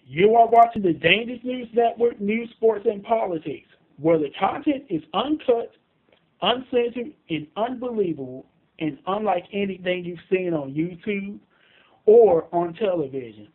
You are watching the Dangerous News Network, News, Sports, and Politics, where the content is uncut, uncensored, and unbelievable, and unlike anything you've seen on YouTube or on television.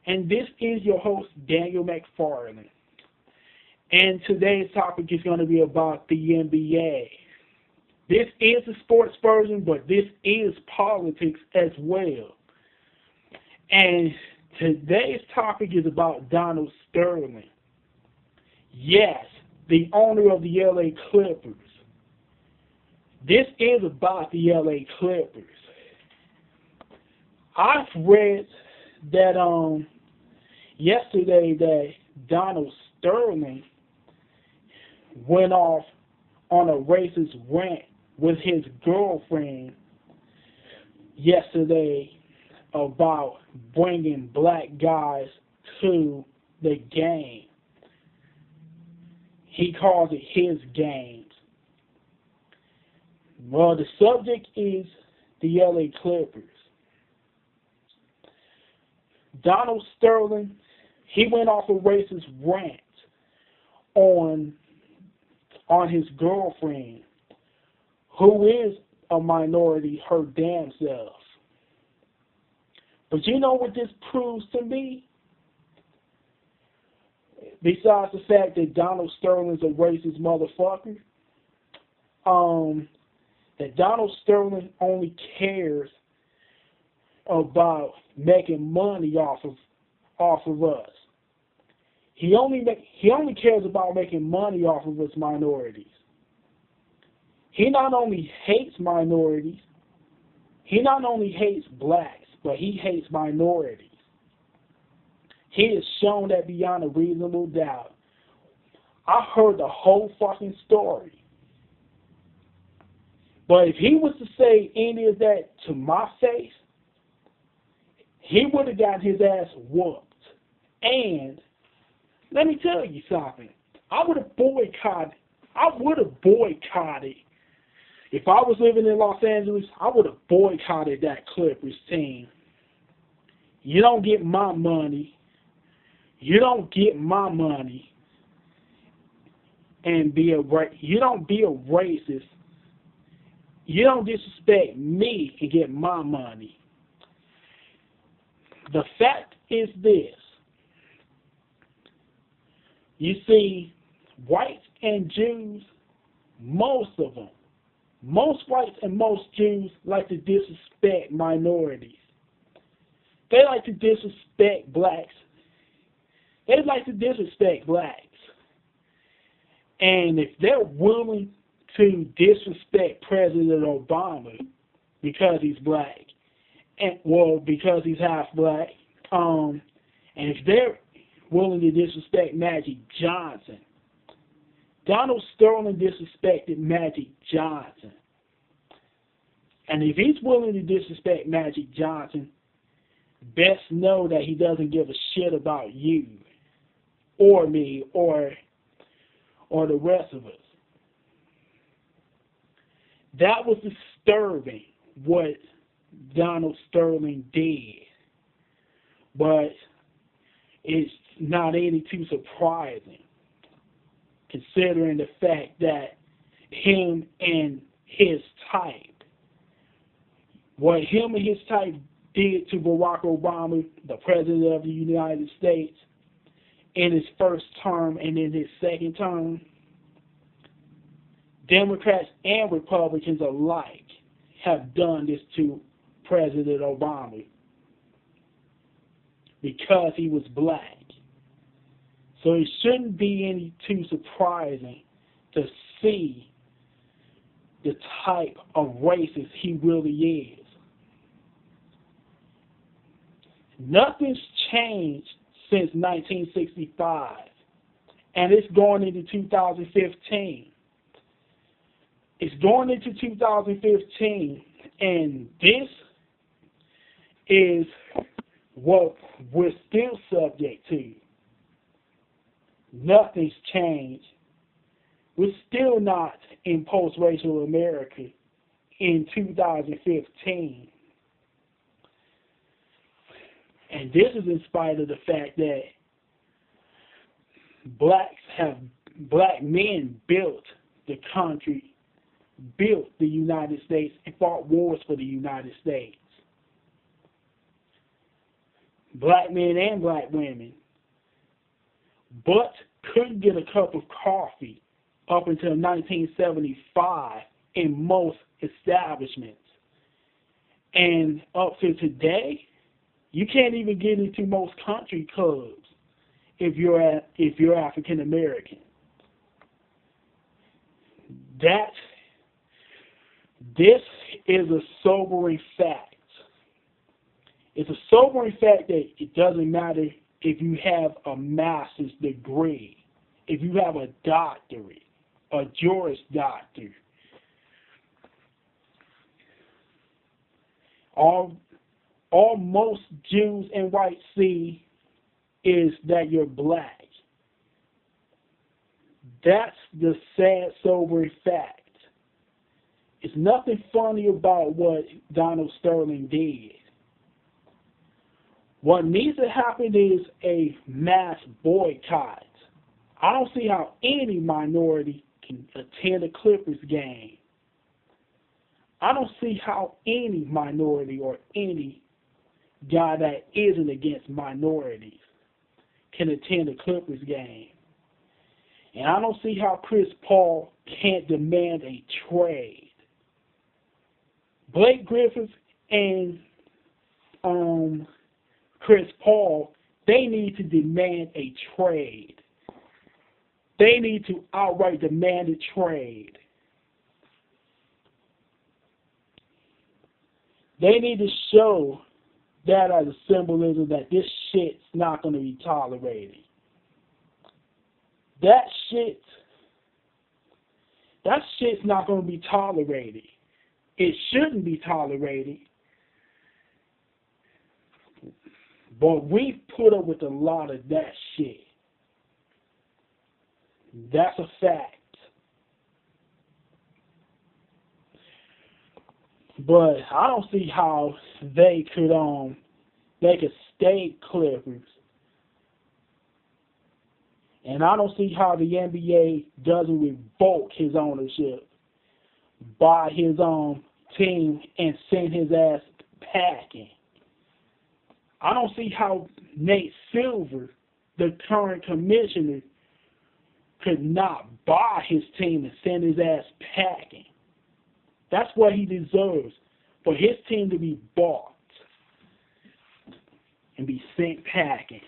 And this is your host, Daniel McFarland. And today's topic is going to be about the NBA. This is the sports version, but this is politics as well. And today's topic is about Donald Sterling. Yes, the owner of the LA Clippers. This is about the LA Clippers. I've read that yesterday that Donald Sterling went off on a racist rant with his girlfriend yesterday about bringing black guys to the game. He calls it his games. Well, the subject is the LA Clippers. Donald Sterling, he went off a racist rant on his girlfriend, who is a minority her damn self. But you know what this proves to me? Besides the fact that Donald Sterling's a racist motherfucker, that Donald Sterling only cares about making money off of us. He only cares about making money off of us minorities. He not only hates minorities, he not only hates blacks, but he hates minorities. He has shown that beyond a reasonable doubt. I heard the whole fucking story. But if he was to say any of that to my face, he would have gotten his ass whooped. And let me tell you something. I would have boycotted. If I was living in Los Angeles, I would have boycotted that Clippers team. You don't get my money. You don't get my money. And you don't be a racist. You don't disrespect me and get my money. The fact is this. You see, whites and Jews, most whites and most Jews like to disrespect minorities. They like to disrespect blacks. They like to disrespect blacks. And if they're willing to disrespect President Obama because he's black, because he's half black, and if they're willing to disrespect Magic Johnson, Donald Sterling disrespected Magic Johnson. And if he's willing to disrespect Magic Johnson, best know that he doesn't give a shit about you or me or the rest of us. That was disturbing what Donald Sterling did. But it's not any too surprising, considering the fact that him and his type, what him and his type did to Barack Obama, the President of the United States, in his first term and in his second term, Democrats and Republicans alike have done this to President Obama because he was black. So it shouldn't be any too surprising to see the type of racist he really is. Nothing's changed since 1965, and it's going into 2015. It's going into 2015, and this is what we're still subject to. Nothing's changed. We're still not in post-racial America in 2015. And this is in spite of the fact that black men built the country, built the United States, and fought wars for the United States. Black men and black women, but couldn't get a cup of coffee up until 1975 in most establishments. And up to today, you can't even get into most country clubs if you're African American. This is a sobering fact. It's a sobering fact that it doesn't matter if you have a master's degree, if you have a doctorate, a Juris Doctor. All most Jews and whites see is that you're black. That's the sad, sobering fact. It's nothing funny about what Donald Sterling did. What needs to happen is a mass boycott. I don't see how any minority can attend a Clippers game. I don't see how any minority or any guy that isn't against minorities can attend a Clippers game. And I don't see how Chris Paul can't demand a trade. Blake Griffin and Chris Paul, they need to demand a trade. They need to outright demand a trade. They need to show that as a symbolism that this shit's not going to be tolerated. That shit's not going to be tolerated. It shouldn't be tolerated. But we've put up with a lot of that shit. That's a fact. But I don't see how they could stay Clippers. And I don't see how the NBA doesn't revoke his ownership, buy his own team, and send his ass packing. I don't see how Nate Silver, the current commissioner, could not buy his team and send his ass packing. That's what he deserves, for his team to be bought and be sent packing.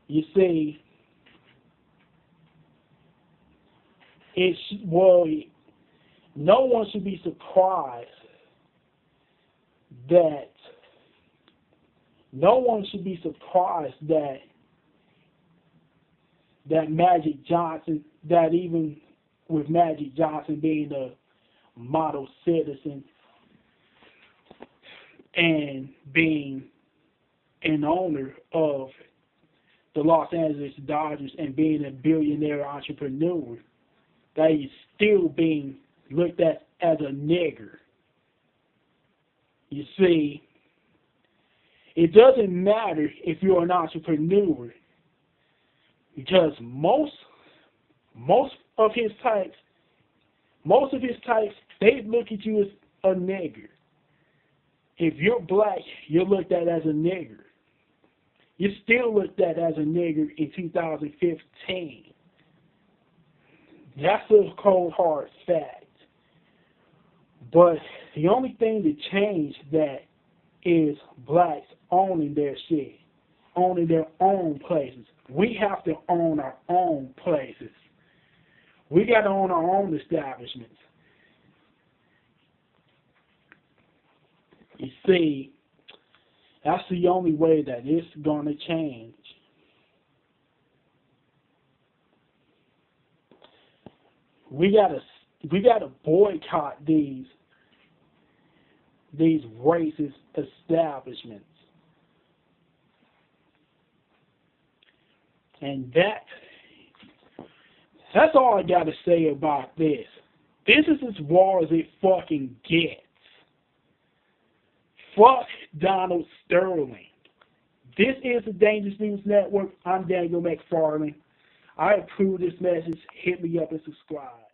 You see, no one should be surprised that Magic Johnson, that even with Magic Johnson being a model citizen and being an owner of the Los Angeles Dodgers and being a billionaire entrepreneur, that he's still being looked at as a nigger. You see, it doesn't matter if you're an entrepreneur, because most of his types, they look at you as a nigger. If you're black, you're looked at as a nigger. You're still looked at as a nigger in 2015. That's a cold, hard fact. But the only thing that changed that is blacks owning their shit, owning their own places. We have to own our own places. We got to own our own establishments. You see, that's the only way that it's going to change. We gotta boycott these racist establishments. And that's all I gotta say about this. This is as raw as it fucking gets. Fuck Donald Sterling. This is the Dangerous News Network. I'm Daniel McFarland. I approve this message. Hit me up and subscribe.